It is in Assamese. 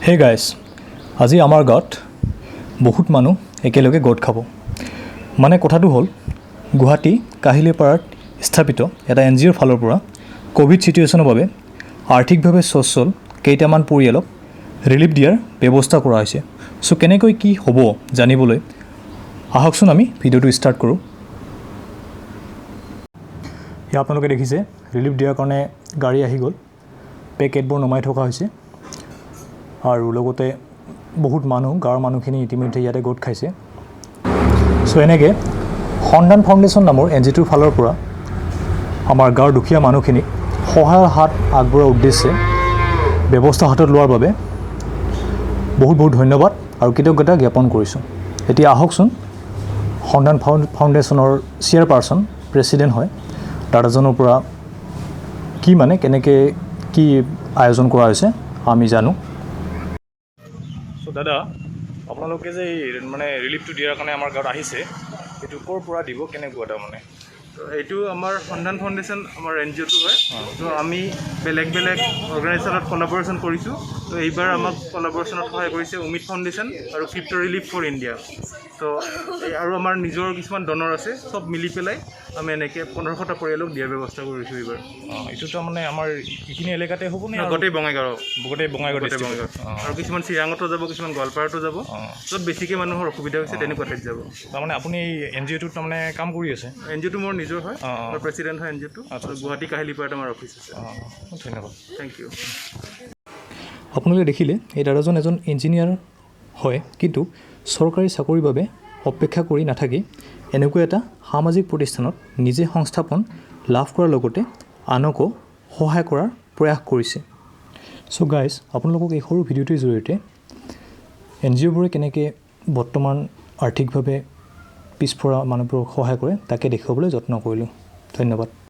হে গাইজ, আজি আমাৰ গাঁৱত বহুত মানুহ একেলগে গোট খাব। মানে কথাটো হ'ল গুৱাহাটী কাহিলীপাৰাত স্থাপিত এটা NGOৰ ফালৰ পৰা কোভিড চিটুৱেশ্যনৰ বাবে আৰ্থিকভাৱে সচ্ছল কেইটামান পৰিয়ালক ৰিলিফ দিয়াৰ ব্যৱস্থা কৰা হৈছে। চ' কেনেকৈ কি হ'ব জানিবলৈ আহকচোন আমি ভিডিঅ'টো ষ্টাৰ্ট কৰোঁ। ইয়াত আপোনালোকে দেখিছে ৰিলিফ দিয়াৰ কাৰণে গাড়ী আহি গ'ল, পেকেটবোৰ নমাই থকা হৈছে আৰু লগতে বহুত মানুহ গাঁৱৰ মানুহখিনি ইতিমধ্যে ইয়াতে গোট খাইছে। চ' এনেকৈ সন্ধান ফাউণ্ডেশ্যন নামৰ NGOটোৰ ফালৰ পৰা আমাৰ গাঁৱৰ দুখীয়া মানুহখিনিক সহায়ৰ হাত আগবঢ়োৱাৰ উদ্দেশ্যে ব্যৱস্থা হাতত লোৱাৰ বাবে বহুত বহুত ধন্যবাদ আৰু কৃতজ্ঞতা জ্ঞাপন কৰিছোঁ। এতিয়া আহকচোন সন্ধান ফাউণ্ডেশ্যনৰ চেয়াৰপাৰ্চন প্ৰেছিডেণ্ট হয় দাদাজনৰ পৰা কেনেকৈ কি আয়োজন কৰা হৈছে আমি জানো। চ' দাদা, আপোনালোকে যে ৰিলিফটো দিয়াৰ কাৰণে আমাৰ গাঁৱত আহিছে, এইটো ক'ৰ পৰা দিব, কেনেকুৱা তাৰমানে? এইটো আমাৰ সন্ধান ফাউণ্ডেশ্যন আমাৰ NGOটো হয়। তো আমি বেলেগ বেলেগ অৰ্গেনাইজেশ্যনত কলাবৰেশ্যন কৰিছোঁ। তো এইবাৰ আমাক কলাবৰেশ্যনত সহায় কৰিছে উমিদ ফাউণ্ডেশ্যন আৰু ক্ৰিপ্ট' ৰিলিফ ফৰ ইণ্ডিয়া। তো আৰু আমাৰ নিজৰ কিছুমান ডনৰ আছে, চব মিলি পেলাই আমি এনেকৈ 1500টা পৰিয়ালক দিয়াৰ ব্যৱস্থা কৰিছোঁ এইবাৰ। এইটো তাৰমানে আমাৰ এইখিনি এলেকাতে হ'ব নে? গোটেই বঙাইগাঁও আৰু কিছুমান চিৰাঙতো যাব, কিছুমান গোৱালপাৰাতো যাব, য'ত বেছিকৈ মানুহৰ অসুবিধা হৈছে তেনেকুৱা ঠাইত যাব। তাৰমানে আপুনি NGOটোত তাৰমানে কাম কৰি আছে? NGOটো মোৰ নিজৰ হয়, মই প্ৰেছিডেণ্ট হয় NGOটো। গুৱাহাটী কাহিলীপাৰাত আমাৰ অফিচ আছে। ধন্যবাদ, থেংক ইউ। আপোনালোকে দেখিলে এই দাদাজন এজন ইঞ্জিনিয়াৰ হয়, কিন্তু চৰকাৰী চাকৰিৰ বাবে অপেক্ষা কৰি নাথাকি এনেকুৱা এটা সামাজিক প্ৰতিষ্ঠানত নিজে সংস্থাপন লাভ কৰাৰ লগতে আনকো সহায় কৰাৰ প্ৰয়াস কৰিছে। চ' গাইজ, আপোনালোকক এই সৰু ভিডিঅ'টোৰ জৰিয়তে NGOবোৰে কেনেকৈ বৰ্তমান আৰ্থিকভাৱে পিছপৰা মানুহবোৰক সহায় কৰে তাকে দেখুৱাবলৈ যত্ন কৰিলোঁ। ধন্যবাদ।